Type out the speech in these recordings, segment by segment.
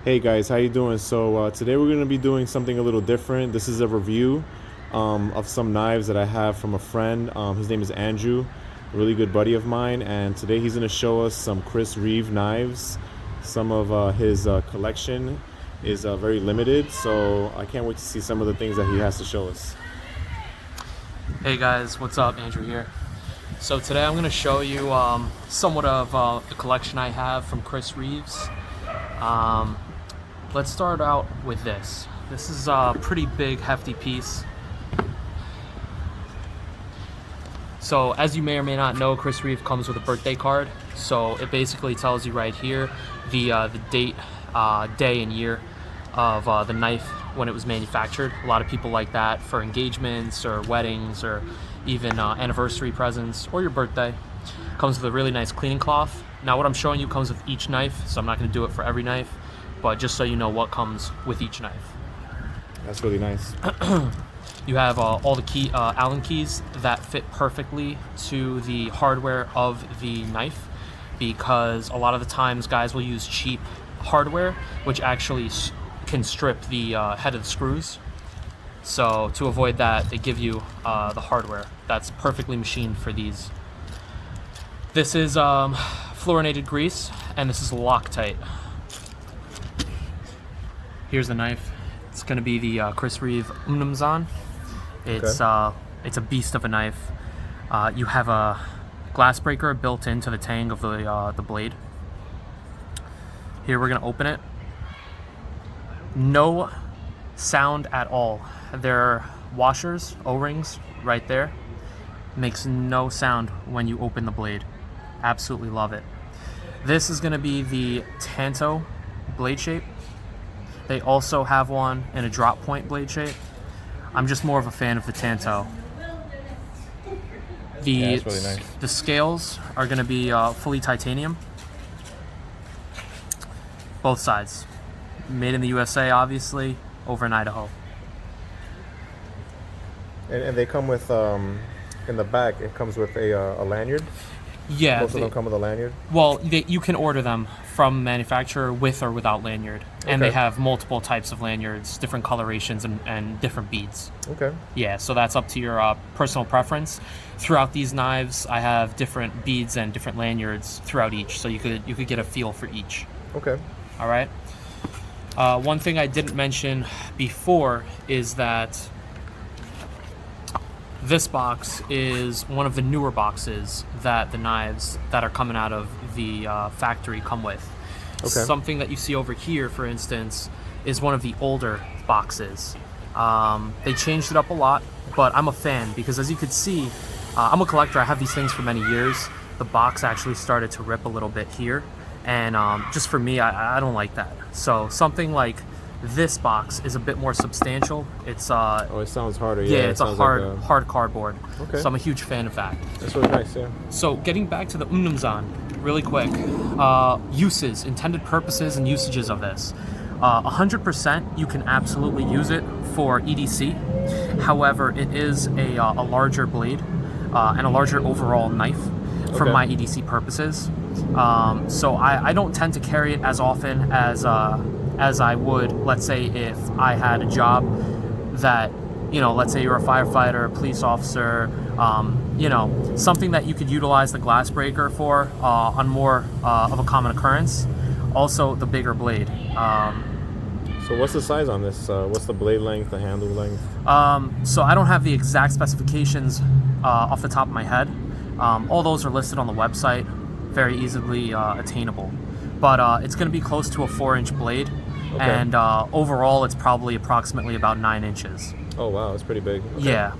Hey guys, how you doing? So today we're going to be doing something a little different. This is a review of some knives that I have from a friend. His name is Andrew, a really good buddy of mine, and today he's going to show us some Reeve knives. Some of his collection is very limited, so I can't wait to see some of the things that he has to show us. Hey guys, what's up? Andrew here. So today I'm going to show you somewhat of the collection I have from Reeves. Let's start out with this. This is a pretty big, hefty piece. So as you may or may not know, Reeve comes with a birthday card. So it basically tells you right here the date, day and year of the knife when it was manufactured. A lot of people like that for engagements or weddings or even anniversary presents or your birthday. Comes with a really nice cleaning cloth. Now what I'm showing you comes with each knife, so I'm not going to do it for every knife, but just so you know what comes with each knife. That's really nice. You have all the key Allen keys that fit perfectly to the hardware of the knife, because a lot of the times guys will use cheap hardware which actually can strip the head of the screws. So to avoid that, they give you the hardware that's perfectly machined for these. This is fluorinated grease, and this is Loctite. Here's the knife. It's going to be the Reeve Untitled. It's it's a beast of a knife. You have a glass breaker built into the tang of the blade. Here we're going to open it. No sound at all. There are washers, O-rings right there. Makes no sound when you open the blade. Absolutely love it. This is going to be the Tanto blade shape. They also have one in a drop point blade shape. I'm just more of a fan of the Tanto. That's really nice. The scales are going to be fully titanium. Both sides. Made in the USA, obviously, over in Idaho. And they come with, in the back, it comes with a lanyard. Yeah. Most of them come with a lanyard? Well, you can order them from manufacturer with or without lanyard. And they have multiple types of lanyards, different colorations, and different beads. Okay. Yeah, so that's up to your personal preference. Throughout these knives, I have different beads and different lanyards throughout each, so you could get a feel for each. Okay. All right. One thing I didn't mention before is that this box is one of the newer boxes that the knives that are coming out of the factory come with. Okay. Something that you see over here, for instance, is one of the older boxes. They changed it up a lot, but I'm a fan because, as you can see, I'm a collector. I have these things for many years. The box actually started to rip a little bit here, and just for me, I don't like that. So something like this box is a bit more substantial. It's oh, it sounds harder. yeah, it's a hard like hard cardboard. Okay. So I'm a huge fan of that. That's really nice, yeah. So getting back to the Untitled, really quick, uses, intended purposes and usages of this. 100% you can absolutely use it for EDC. However, it is a larger blade and a larger overall knife for my EDC purposes. So I don't tend to carry it as often as I would, let's say, if I had a job that, let's say you're a firefighter, a police officer, something that you could utilize the glass breaker for on more of a common occurrence. Also, the bigger blade. So what's the size on this? What's the blade length, the handle length? So I don't have the exact specifications off the top of my head. All those are listed on the website, very easily attainable. But it's going to be close to a 4-inch blade. Okay. And overall, it's probably approximately about 9 inches. Oh, wow, that's pretty big. Okay. Yeah.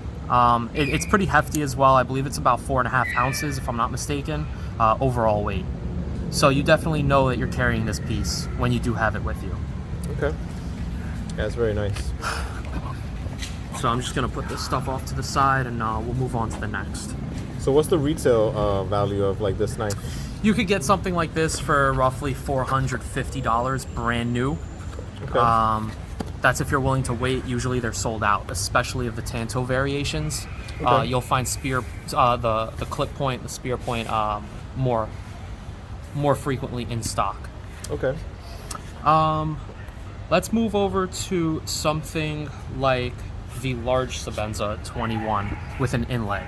It's pretty hefty as well. I believe it's about 4.5 ounces, if I'm not mistaken, overall weight. So you definitely know that you're carrying this piece when you do have it with you. Okay. Yeah, it's very nice. So I'm just going to put this stuff off to the side, and we'll move on to the next. So what's the retail value of like this knife? You could get something like this for roughly $450 brand new. Okay. That's if you're willing to wait. Usually they're sold out, especially of the Tanto variations. Okay. You'll find the clip point, the spear point more frequently in stock. Okay. Let's move over to something like the large Sebenza 21 with an inlay.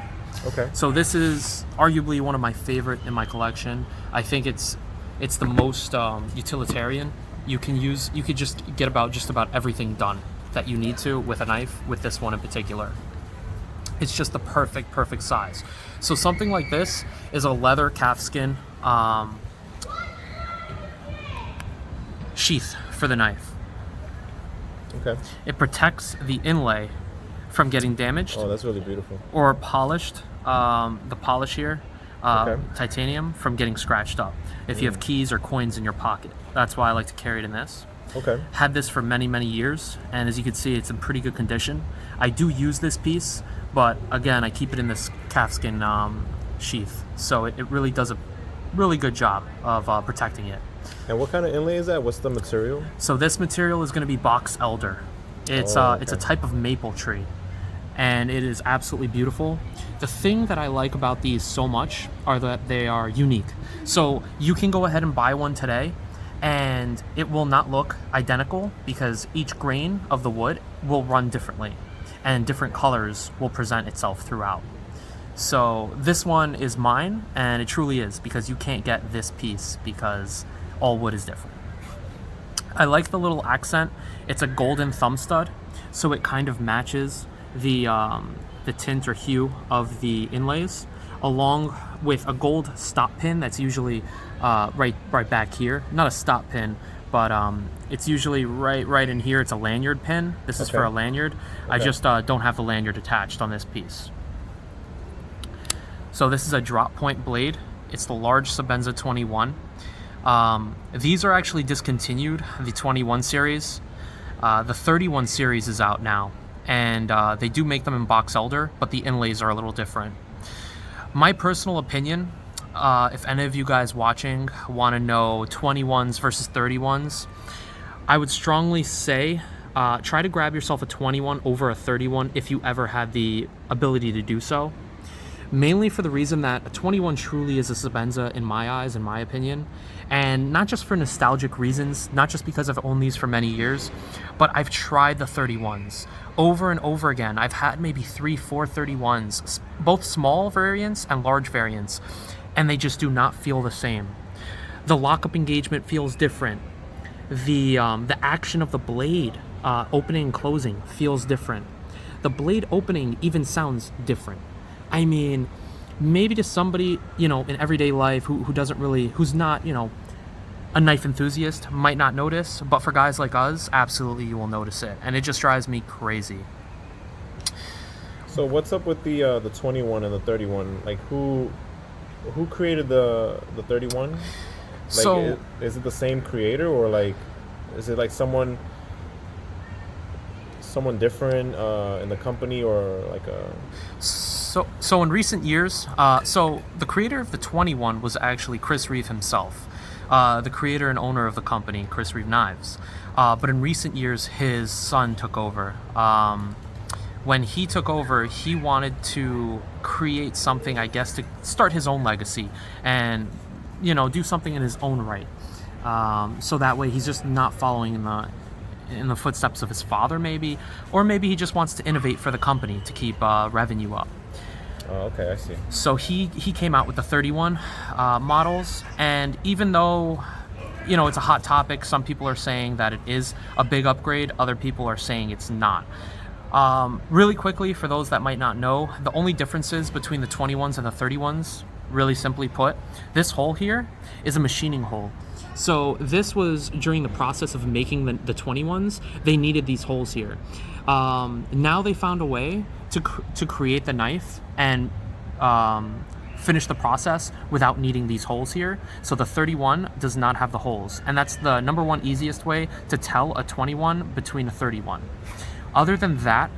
Okay. So this is arguably one of my favorite in my collection. I think it's the most utilitarian. You could just get just about everything done that you need to with a knife, with this one in particular. It's just the perfect size. So something like this is a leather calfskin sheath for the knife. Okay. It protects the inlay from getting damaged. Oh, that's really beautiful. Or polished, the polish here, Okay. titanium, from getting scratched up. If you have keys or coins in your pocket. That's why I like to carry it in this. Okay. Had this for many years, and as you can see, it's in pretty good condition. I do use this piece, but again, I keep it in this calfskin sheath, so it really does a really good job of protecting it. And what kind of inlay is that? What's the material? So this material is going to be box elder. It's it's a type of maple tree, and it is absolutely beautiful. The thing that I like about these so much are that they are unique. So you can go ahead and buy one today, and it will not look identical because each grain of the wood will run differently, and different colors will present itself throughout. So this one is mine, and it truly is, because you can't get this piece because all wood is different. I like the little accent. It's a golden thumb stud, so it kind of matches the tint or hue of the inlays, along with a gold stop pin that's usually right back here. Not a stop pin, but it's usually right in here. It's a lanyard pin. This is for a lanyard. I just don't have the lanyard attached on this piece. So this is a drop point blade. It's the large Sebenza 21. These are actually discontinued, the 21 series. The 31 series is out now, and they do make them in box elder, but the inlays are a little different. My personal opinion, if any of you guys watching want to know 21s versus 31s, I would strongly say try to grab yourself a 21 over a 31 if you ever had the ability to do so. Mainly for the reason that a 21 truly is a Sebenza in my eyes, in my opinion, and not just for nostalgic reasons, not just because I've owned these for many years, but I've tried the 31s over and over again. I've had maybe 3-4 31s, both small variants and large variants, and they just do not feel the same. The lockup engagement feels different. The action of the blade opening and closing feels different. The blade opening even sounds different. I mean, maybe to somebody, in everyday life who doesn't really, who's not, a knife enthusiast, might not notice, but for guys like us, absolutely you will notice it, and it just drives me crazy. So what's up with the 21 and the 31? Like, who created the 31? Like, So is it the same creator, or like, is it like someone different in the company, or like a... So in recent years, so the creator of the 21 was actually Chris Reeve himself, the creator and owner of the company, Chris Reeve Knives. But in recent years, his son took over. When he took over, he wanted to create something, I guess, to start his own legacy and, do something in his own right. So that way he's just not following in the footsteps of his father, maybe, or maybe he just wants to innovate for the company to keep revenue up. Oh, okay, I see. So he came out with the 31 models, and even though it's a hot topic, some people are saying that it is a big upgrade, other people are saying it's not. Really quickly, for those that might not know, the only differences between the 21s and the 31s, really simply put, this hole here is a machining hole. So this was during the process of making the 21s, they needed these holes here. Now they found a way to create the knife and finish the process without needing these holes here. So the 31 does not have the holes, and that's the number one easiest way to tell a 21 between a 31. Other than that,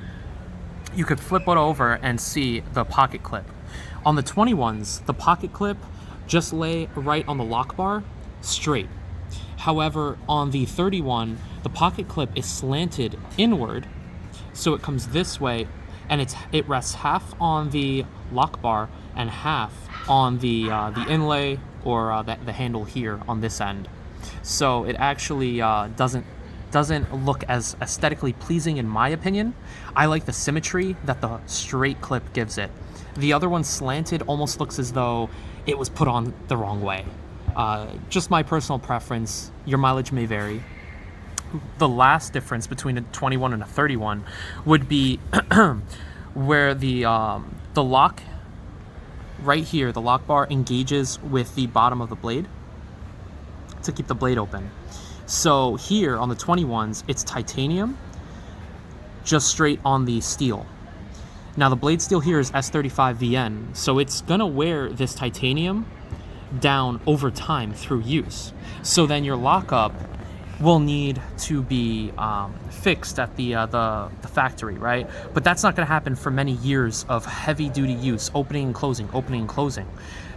you could flip it over and see the pocket clip. On the 21s, the pocket clip just lay right on the lock bar, straight. However, on the 31, the pocket clip is slanted inward, so it comes this way, and it rests half on the lock bar and half on the inlay, or the handle here on this end. So it actually doesn't doesn't look as aesthetically pleasing in my opinion. I like the symmetry that the straight clip gives it. The other one slanted almost looks as though it was put on the wrong way. Just my personal preference. Your mileage may vary. The last difference between a 21 and a 31 would be where the lock right here, the lock bar engages with the bottom of the blade to keep the blade open. So here on the 21s, it's titanium just straight on the steel. Now the blade steel here is S35VN, so it's gonna wear this titanium down over time through use. So then your lockup will need to be fixed at the factory, right? But that's not going to happen for many years of heavy-duty use, opening and closing, opening and closing.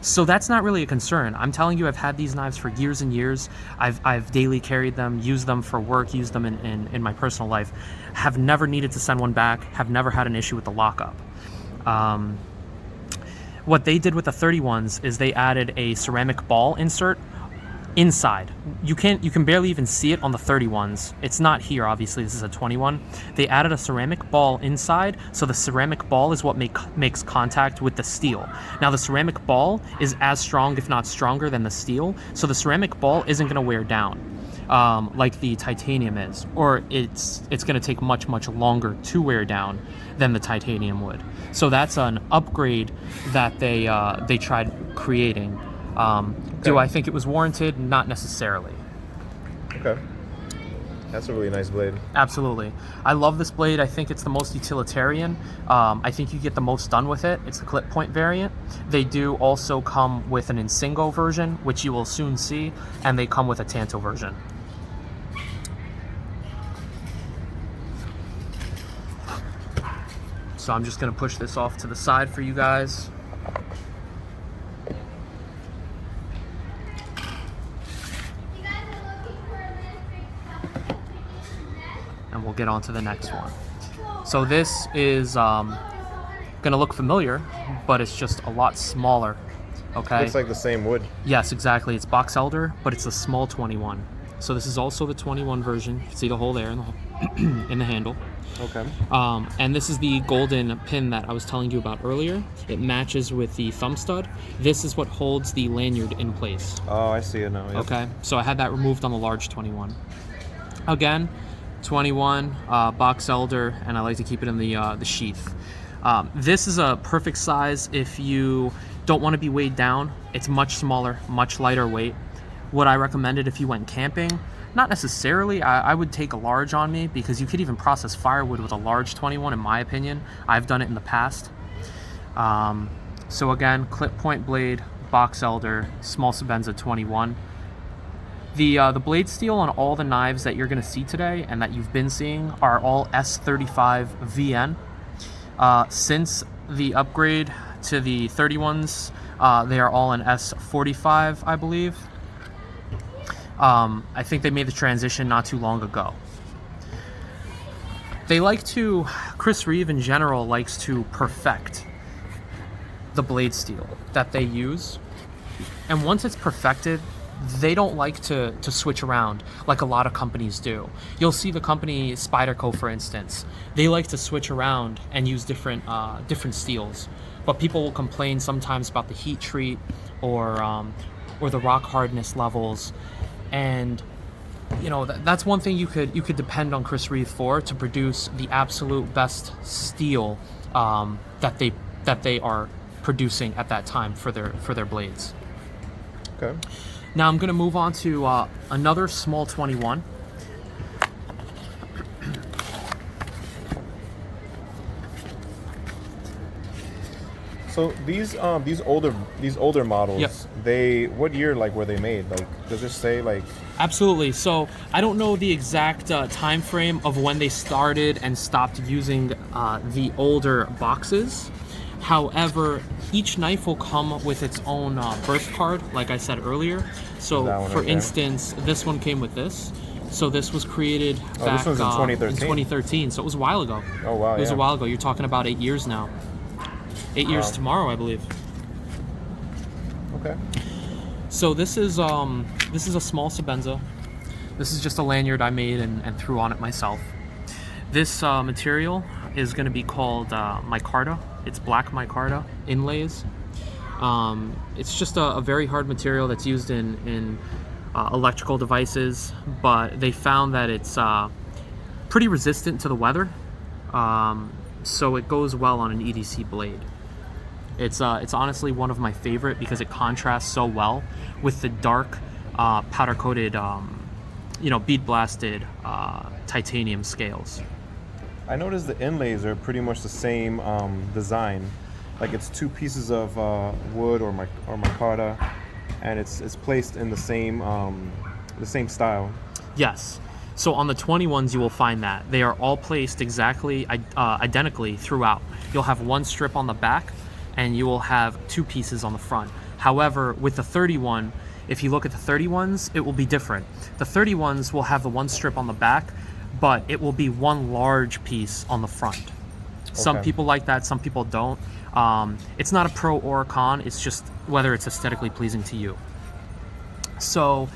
So that's not really a concern. I'm telling you, I've had these knives for years and years. I've daily carried them, used them for work, used them in my personal life. Have never needed to send one back. Have never had an issue with the lockup. What they did with the 31s is they added a ceramic ball insert inside. You can barely even see it on the 31s. It's not here, obviously. This is a 21. They added a ceramic ball inside, so the ceramic ball is what makes contact with the steel. Now the ceramic ball is as strong, if not stronger, than the steel, so the ceramic ball isn't going to wear down like the titanium is, or it's going to take much longer to wear down than the titanium would. So that's an upgrade that they tried creating. Do I think it was warranted? Not necessarily. Okay. That's a really nice blade. Absolutely. I love this blade. I think it's the most utilitarian. I think you get the most done with it. It's the clip point variant. They do also come with an Insingo version, which you will soon see, and they come with a Tanto version. So I'm just going to push this off to the side for you guys. And we'll get on to the next one. So this is gonna look familiar, but it's just a lot smaller. Okay. Looks like the same wood. Yes, exactly. It's box elder, but it's a small 21. So this is also the 21 version. You can see the hole there in the in the handle. Okay. And this is the golden pin that I was telling you about earlier. It matches with the thumb stud. This is what holds the lanyard in place. Oh, I see it now. Yep. Okay. So I had that removed on the large 21. Again, 21 box elder, and I like to keep it in the sheath. This is a perfect size if you don't want to be weighed down. It's much smaller, much lighter weight. Would I recommend it if you went camping? Not necessarily. I would take a large on me because you could even process firewood with a large 21, in my opinion. I've done it in the past. So again, clip point blade, box elder, small Sebenza 21. The blade steel on all the knives that you're going to see today and that you've been seeing are all S35VN. Since the upgrade to the 31s, they are all in S45, I believe. I think they made the transition not too long ago. Chris Reeve in general likes to perfect the blade steel that they use. And once it's perfected, they don't like to switch around like a lot of companies do. You'll see the company Spyderco, for instance. They like to switch around and use different steels. But people will complain sometimes about the heat treat or the rock hardness levels. And you know that's one thing you could depend on Chris Reeve for, to produce the absolute best steel that they are producing at that time for their blades. Okay. Now I'm going to move on to another small 21. So these older models, Yep. What year were they made? Does it say Absolutely. So I don't know the exact time frame of when they started and stopped using the older boxes. However, each knife will come with its own birth card, like I said earlier. So, for instance, this one came with this. So this was created back this was in 2013. in 2013. So it was a while ago. Oh wow! It was a while ago. You're talking about 8 years now. 8 years tomorrow, I believe. Okay. So this is a small Sebenza. This is just a lanyard I made and threw on it myself. This material is going to be called Micarta. It's black Micarta Inlays. It's just a very hard material that's used in electrical devices, but they found that it's pretty resistant to the weather, so it goes well on an EDC blade. It's honestly one of my favorite because it contrasts so well with the dark powder coated, bead blasted titanium scales. I noticed the inlays are pretty much the same design. Like it's two pieces of wood or micarta, and it's placed in the same style. Yes. So on the 21s, you will find that they are all placed exactly identically throughout. You'll have one strip on the back, and you will have two pieces on the front. However, with the 31, if you look at the 31s, it will be different. The 31s will have the one strip on the back, but it will be one large piece on the front. Okay. Some people like that, some people don't. It's not a pro or a con, it's just whether it's aesthetically pleasing to you. So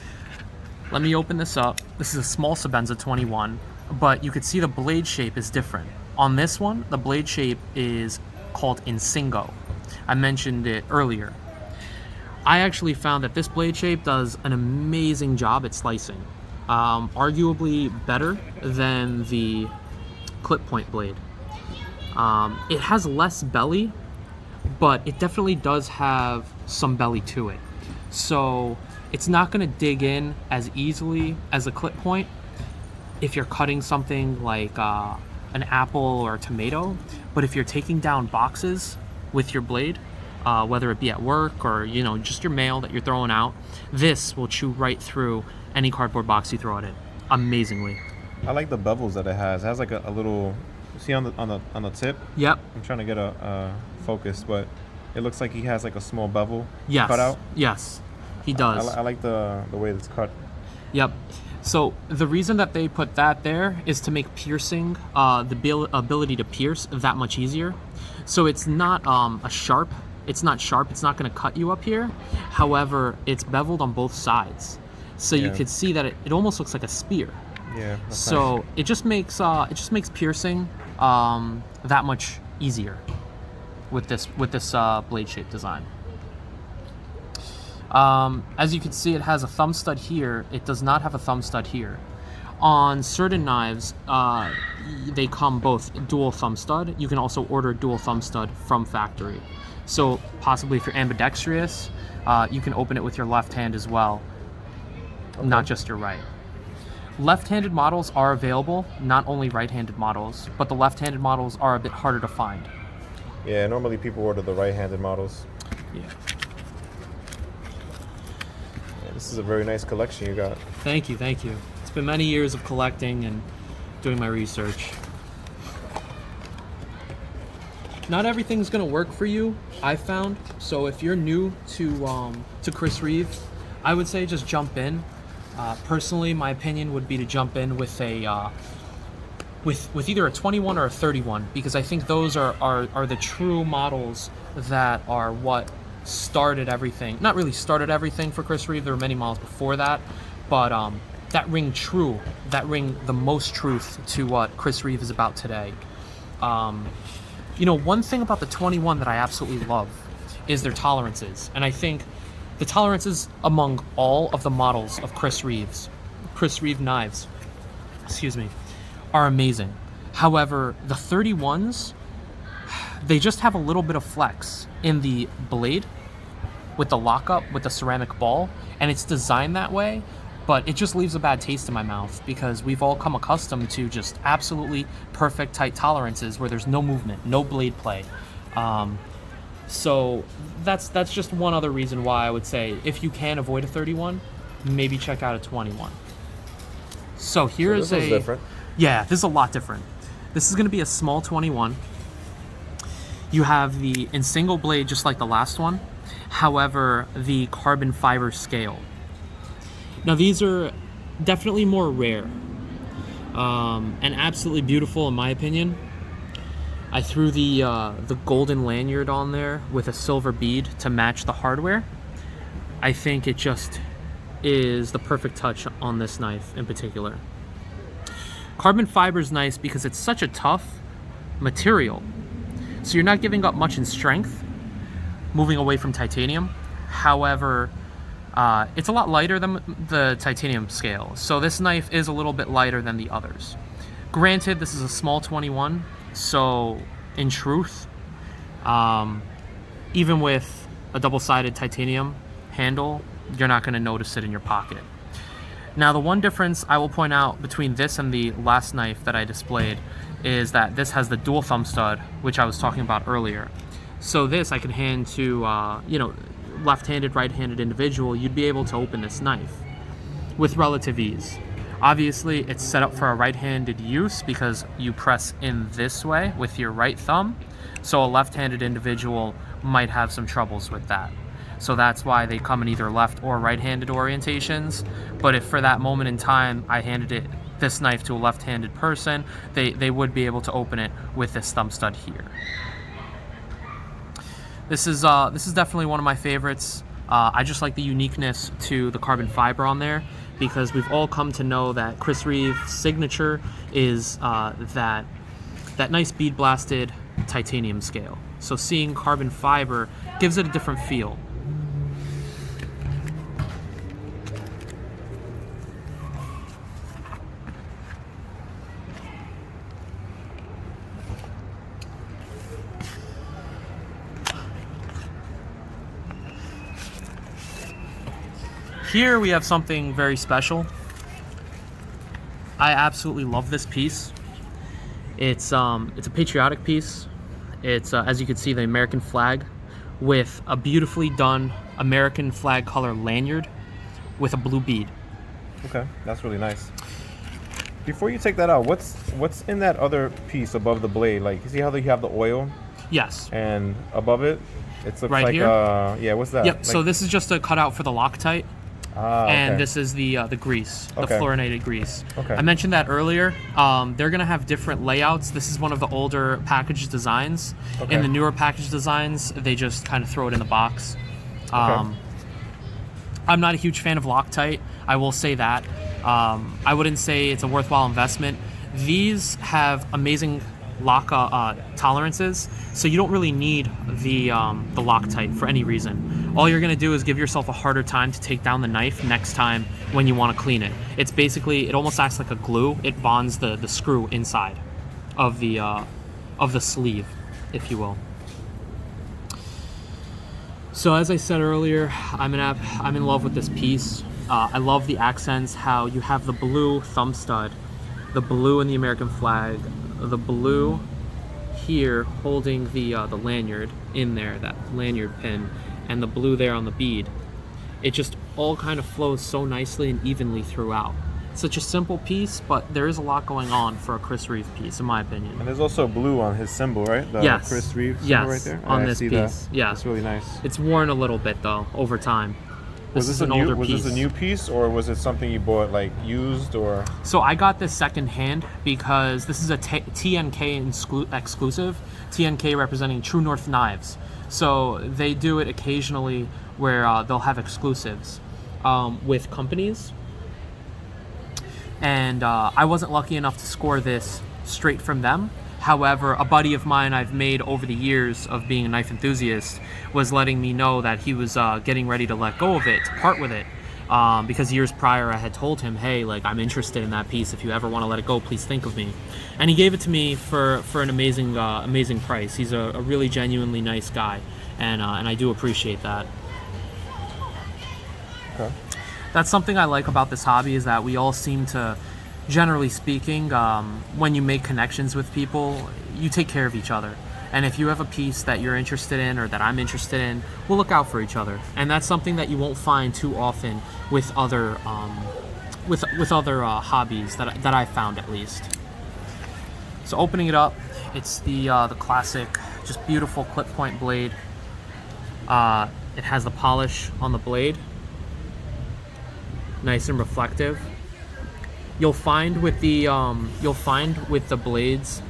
let me open this up. This is a small Sebenza 21, but you could see the blade shape is different. On this one, the blade shape is called Insingo. I mentioned it earlier. I actually found that this blade shape does an amazing job at slicing. Arguably better than the clip point blade. It has less belly, but it definitely does have some belly to it. So it's not going to dig in as easily as a clip point if you're cutting something like an apple or a tomato. But if you're taking down boxes with your blade, whether it be at work or just your mail that you're throwing out, this will chew right through any cardboard box you throw at it amazingly. I like the bevels that it has. It has like a little, see on the tip? Yep. I'm trying to get a focus, but it looks like he has like a small bevel cut out. Yes, he does. I like the way it's cut. Yep. So the reason that they put that there is to make piercing, the ability to pierce that much easier. So it's not sharp. It's not going to cut you up here. However, it's beveled on both sides. So you could see that it almost looks like a spear. Yeah. So nice. It just makes piercing that much easier with this blade shape design. As you can see, it has a thumb stud here. It does not have a thumb stud here. On certain knives, they come both dual thumb stud. You can also order dual thumb stud from factory. So possibly if you're ambidextrous, you can open it with your left hand as well, not just your right. Left-handed models are available, not only right-handed models, but the left-handed models are a bit harder to find. Yeah, normally people order the right-handed models. Yeah. This is a very nice collection you got. Thank you. It's been many years of collecting and doing my research. Not everything's gonna work for you, I've found. So if you're new to Chris Reeve, I would say just jump in. Personally, my opinion would be to jump in with a with either a 21 or a 31, because I think those are the true models that are what started everything. Not really started everything for Chris Reeve. There were many models before that, but that ring the most truth to what Chris Reeve is about today. One thing about the 21 that I absolutely love is their tolerances, and I think the tolerances among all of the models of Chris Reeve knives, are amazing. However, the 31s, they just have a little bit of flex in the blade with the lockup with the ceramic ball, and it's designed that way, but it just leaves a bad taste in my mouth because we've all come accustomed to just absolutely perfect tight tolerances where there's no movement, no blade play. So that's just one other reason why I would say if you can avoid a 31, maybe check out a 21. So here's this is different. Yeah, this is a lot different. This is going to be a small 21. You have the in single blade just like the last one. However, the carbon fiber scale. Now these are definitely more rare and absolutely beautiful in my opinion. I threw the golden lanyard on there with a silver bead to match the hardware. I think it just is the perfect touch on this knife in particular. Carbon fiber is nice because it's such a tough material, so you're not giving up much in strength, moving away from titanium. However, it's a lot lighter than the titanium scale, so this knife is a little bit lighter than the others. Granted, this is a small 21, so in truth, even with a double-sided titanium handle, you're not going to notice it in your pocket. Now, the one difference I will point out between this and the last knife that I displayed is that this has the dual thumb stud, which I was talking about earlier. So this I can hand to, left-handed, right-handed individual. You'd be able to open this knife with relative ease. Obviously, it's set up for a right-handed use because you press in this way with your right thumb. So a left-handed individual might have some troubles with that. So that's why they come in either left or right-handed orientations. But if for that moment in time I handed this knife to a left-handed person, they would be able to open it with this thumb stud here. This is definitely one of my favorites. I just like the uniqueness to the carbon fiber on there, because we've all come to know that Chris Reeve's signature is that nice bead blasted titanium scale. So seeing carbon fiber gives it a different feel. Here we have something very special. I absolutely love this piece. It's a patriotic piece. It's as you can see, the American flag with a beautifully done American flag color lanyard with a blue bead. Okay, that's really nice. Before you take that out, what's in that other piece above the blade? Like, you see how you have the oil? Yes. And above it, it looks right like here? Yeah, what's that? Yep. Like, so this is just a cutout for the Loctite. And okay. this is the grease, the Okay. fluorinated grease. Okay. I mentioned that earlier. They're gonna have different layouts. This is one of the older package designs. Okay. In the newer package designs, they just kind of throw it in the box. I'm not a huge fan of Loctite. I will say that. I wouldn't say it's a worthwhile investment. These have amazing lock tolerances, so you don't really need the Loctite for any reason. All you're going to do is give yourself a harder time to take down the knife next time when you want to clean it. It's basically, it almost acts like a glue. It bonds the screw inside of the sleeve, if you will. So as I said earlier, I'm in love with this piece. I love the accents, how you have the blue thumb stud, the blue in the American flag, the blue here holding the lanyard in there, that lanyard pin, and the blue there on the bead. It just all kind of flows so nicely and evenly throughout. Such a simple piece, but there is a lot going on for a Chris Reeve piece, in my opinion. And there's also blue on his symbol, right? The Yes. Chris Reeve symbol right there? On I this see piece. that. Yeah. It's really nice. It's worn a little bit though over time. Was this a new piece, or was it something you bought like used, or? So I got this second hand because this is a TNK exclusive. TNK representing True North Knives. So they do it occasionally where they'll have exclusives with companies. And I wasn't lucky enough to score this straight from them. However, a buddy of mine I've made over the years of being a knife enthusiast was letting me know that he was getting ready to let go of it, to part with it. Because years prior I had told him, hey, like, I'm interested in that piece. If you ever want to let it go, please think of me. And he gave it to me for an amazing price. He's a really genuinely nice guy, and I do appreciate that. Okay. That's something I like about this hobby, is that we all seem to, generally speaking, when you make connections with people, you take care of each other. And if you have a piece that you're interested in or that I'm interested in, we'll look out for each other. And that's something that you won't find too often with other hobbies that I found, at least. So opening it up, it's the classic, just beautiful clip point blade. It has the polish on the blade, nice and reflective. You'll find with the blades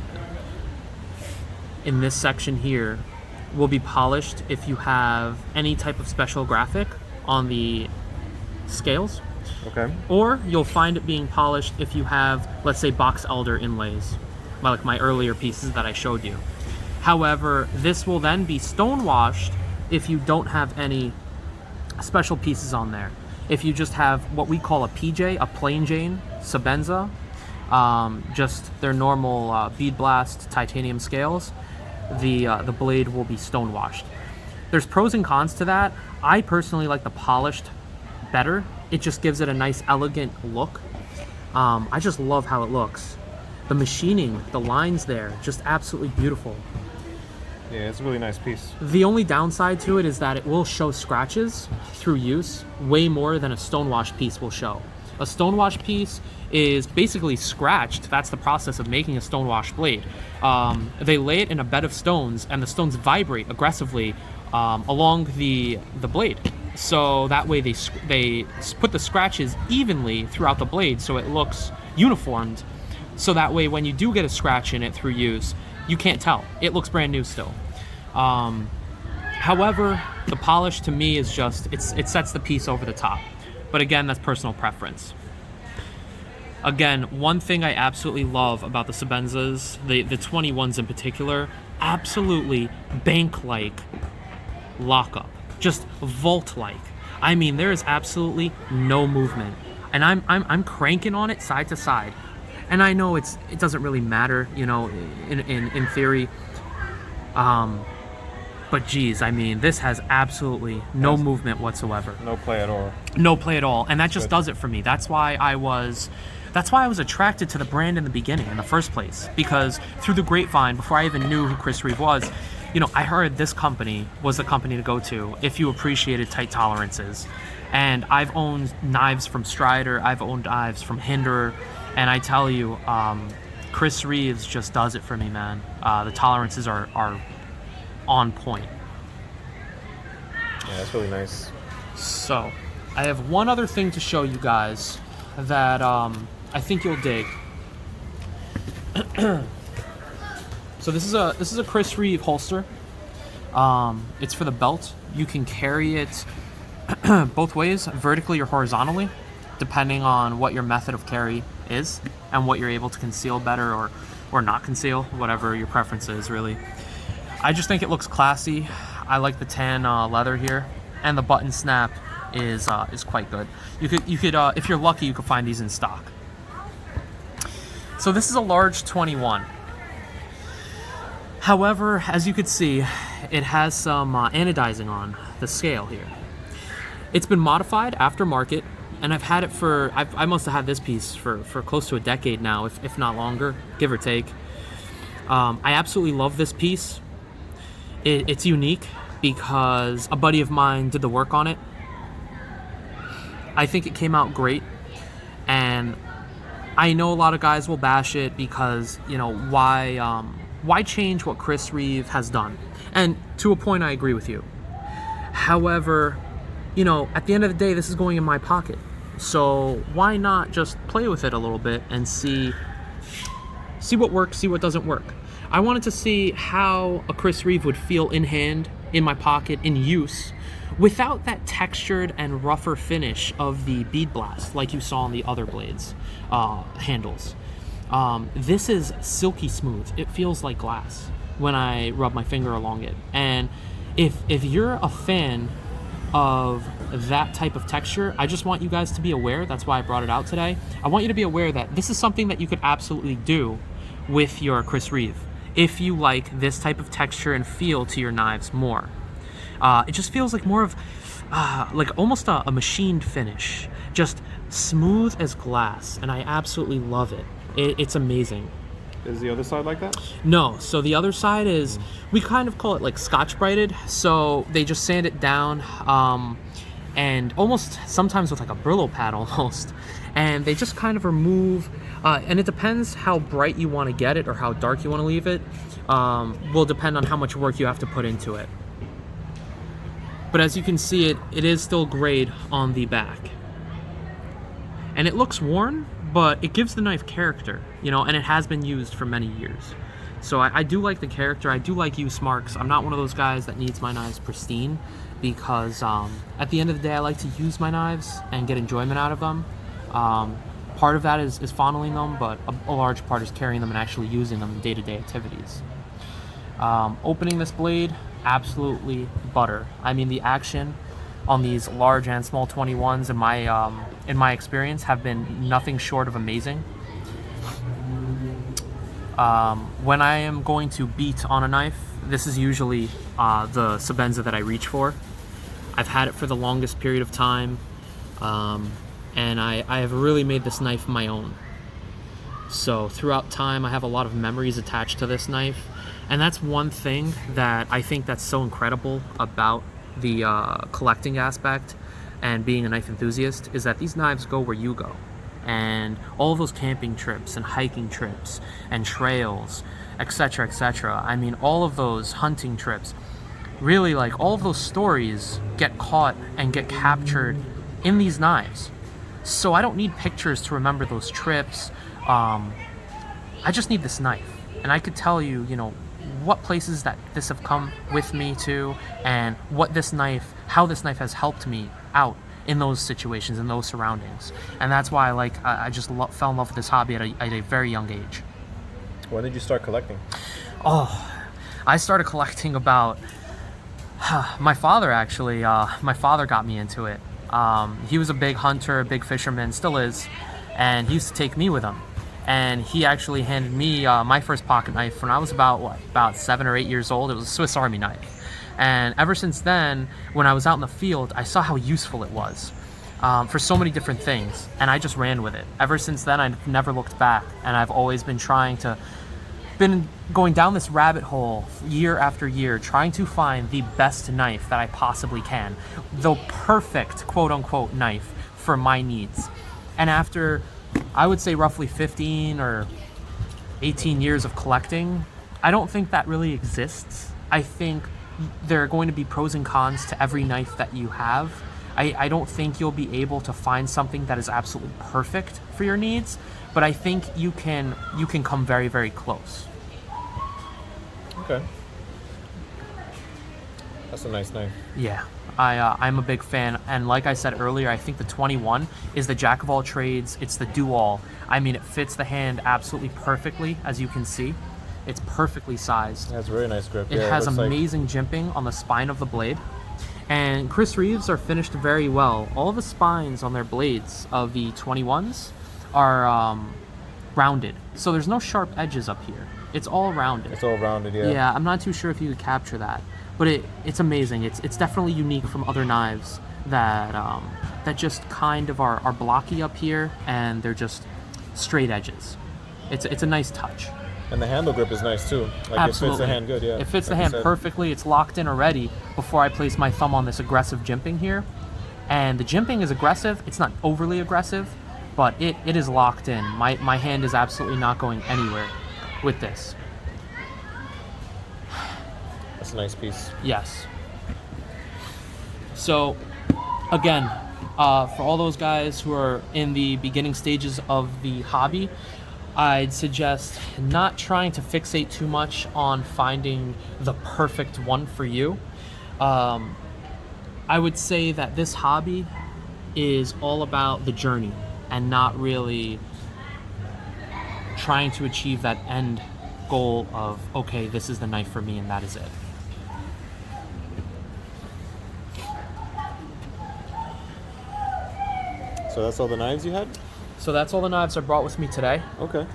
in this section here will be polished if you have any type of special graphic on the scales. Okay. Or you'll find it being polished if you have, let's say, box elder inlays, like my earlier pieces that I showed you. However, this will then be stone washed if you don't have any special pieces on there. If you just have what we call a PJ, a plain Jane Sebenza, just their normal bead blast titanium scales, the blade will be stone washed. There's pros and cons to that. I personally like the polished better. It just gives it a nice elegant look. I just love how it looks. The machining, the lines there, just absolutely beautiful. Yeah, it's a really nice piece. The only downside to it is that it will show scratches through use way more than a stonewash piece will show. A stonewash piece is basically scratched. That's the process of making a stonewash blade. They lay it in a bed of stones, and the stones vibrate aggressively along the blade. So that way they put the scratches evenly throughout the blade so it looks uniformed. So that way when you do get a scratch in it through use, you can't tell. It looks brand new still. However, the polish to me is just, it sets the piece over the top. But again, that's personal preference. Again, one thing I absolutely love about the Sebenzas, the 21s in particular, absolutely bank-like lockup. Just vault-like. I mean, there is absolutely no movement. And I'm cranking on it side to side. And I know it doesn't really matter, you know, in theory. But geez, I mean, this has absolutely no movement whatsoever. No play at all. No play at all. And that just does it for me. That's why I was attracted to the brand in the beginning, in the first place. Because through the grapevine, before I even knew who Chris Reeve was, you know, I heard this company was the company to go to if you appreciated tight tolerances. And I've owned knives from Strider, I've owned knives from Hinderer, and I tell you, Chris Reeves just does it for me, man. The tolerances are on point. Yeah, that's really nice. So, I have one other thing to show you guys that I think you'll dig. So this is a Chris Reeve holster. It's for the belt. You can carry it both ways, vertically or horizontally, depending on what your method of carry is and what you're able to conceal better or not conceal, whatever your preference is, really. I just think it looks classy. I like the tan leather here, and the button snap is quite good. You could if you're lucky, you could find these in stock. So this is a large 21. However, as you could see, it has some anodizing on the scale here. It's been modified aftermarket, and I've had it for, I must have had this piece for close to a decade now, if not longer, give or take. I absolutely love this piece. It's unique because a buddy of mine did the work on it. I think it came out great, and I know a lot of guys will bash it because, you know, why change what Chris Reeve has done? And to a point, I agree with you. However, you know, at the end of the day, this is going in my pocket. So why not just play with it a little bit and see what works, see what doesn't work. I wanted to see how a Chris Reeve would feel in hand, in my pocket, in use, without that textured and rougher finish of the bead blast like you saw on the other blades handles. This is silky smooth. It feels like glass when I rub my finger along it. And if you're a fan of that type of texture, I just want you guys to be aware. That's why I brought it out today. I want you to be aware that this is something that you could absolutely do with your Chris Reeve if you like this type of texture and feel to your knives more. It just feels like more of like almost a machined finish, just smooth as glass, and I absolutely love it. It's amazing. Is the other side like that? No, so the other side is, we kind of call it like Scotch-Brighted, so they just sand it down, and almost sometimes with like a Brillo pad almost, and they just kind of remove, and it depends how bright you want to get it or how dark you want to leave it, will depend on how much work you have to put into it. But as you can see, it is still grayed on the back. And it looks worn, but it gives the knife character, you know, and it has been used for many years. So I do like the character. I do like use marks. I'm not one of those guys that needs my knives pristine. because at the end of the day, I like to use my knives and get enjoyment out of them. Part of that is fondling them, but a large part is carrying them and actually using them in day-to-day activities. Opening this blade, absolutely butter. I mean, the action on these large and small 21s in my experience have been nothing short of amazing. When I am going to beat on a knife, this is usually the Sebenza that I reach for. I've had it for the longest period of time, and I have really made this knife my own. So throughout time, I have a lot of memories attached to this knife, and that's one thing that I think that's so incredible about the collecting aspect and being a knife enthusiast, is that these knives go where you go. And all of those camping trips and hiking trips and trails, etc., etc. I mean, all of those hunting trips, really, like, all of those stories get caught and get captured in these knives. So I don't need pictures to remember those trips. I just need this knife. And I could tell you, what places that this have come with me to, and how this knife has helped me out in those situations, in those surroundings. And that's why I just fell in love with this hobby at a very young age. When did you start collecting? Oh, I started collecting about my father, actually. My father got me into it. He was a big hunter, a big fisherman, still is, and he used to take me with him. And he actually handed me my first pocket knife when I was about 7 or 8 years old. It was a Swiss Army knife. And ever since then, when I was out in the field, I saw how useful it was for so many different things, and I just ran with it. Ever since then, I've never looked back, and I've always been going down this rabbit hole year after year, trying to find the best knife that I possibly can, the perfect quote-unquote knife for my needs. And after, I would say, roughly 15 or 18 years of collecting, I don't think that really exists. I think there are going to be pros and cons to every knife that you have. I don't think you'll be able to find something that is absolutely perfect for your needs, but I think you can come very, very close. Okay. That's a nice knife. Yeah, I'm a big fan, and like I said earlier, I think the 21 is the jack of all trades. It's the do-all. I mean, it fits the hand absolutely perfectly, as you can see. It's perfectly sized. It has a very nice grip. It has amazing jimping on the spine of the blade. And Chris Reeves are finished very well. All the spines on their blades of the 21s are rounded. So there's no sharp edges up here. It's all rounded. It's all rounded, yeah. Yeah, I'm not too sure if you could capture that. But it's amazing. It's definitely unique from other knives that just kind of are blocky up here, and they're just straight edges. It's a nice touch. And the handle grip is nice too. Like, Absolutely. It fits the hand good, yeah. It fits the hand perfectly. It's locked in already before I place my thumb on this aggressive jimping here. And the jimping is aggressive. It's not overly aggressive, but it is locked in. My hand is absolutely not going anywhere with this. That's a nice piece. Yes. So, again, for all those guys who are in the beginning stages of the hobby, I'd suggest not trying to fixate too much on finding the perfect one for you. I would say that this hobby is all about the journey and not really trying to achieve that end goal of, okay, this is the knife for me and that is it. So that's all the knives you had? So that's all the knives I brought with me today. Okay.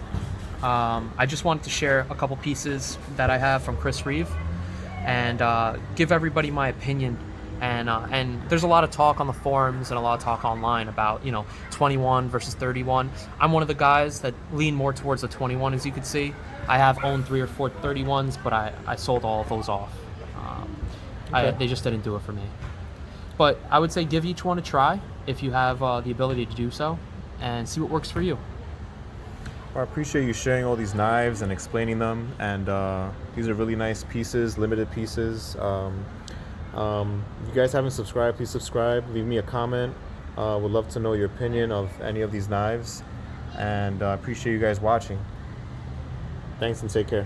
I just wanted to share a couple pieces that I have from Chris Reeve and give everybody my opinion. And there's a lot of talk on the forums and a lot of talk online about, 21 versus 31. I'm one of the guys that lean more towards the 21, as you can see. I have owned 3 or 4 31s, but I sold all of those off. Okay. They just didn't do it for me. But I would say give each one a try if you have the ability to do so, and see what works for you. Well, I appreciate you sharing all these knives and explaining them, and these are really nice pieces, limited pieces. If you guys haven't subscribed, please subscribe, leave me a comment. Would love to know your opinion of any of these knives, and I appreciate you guys watching. Thanks and take care.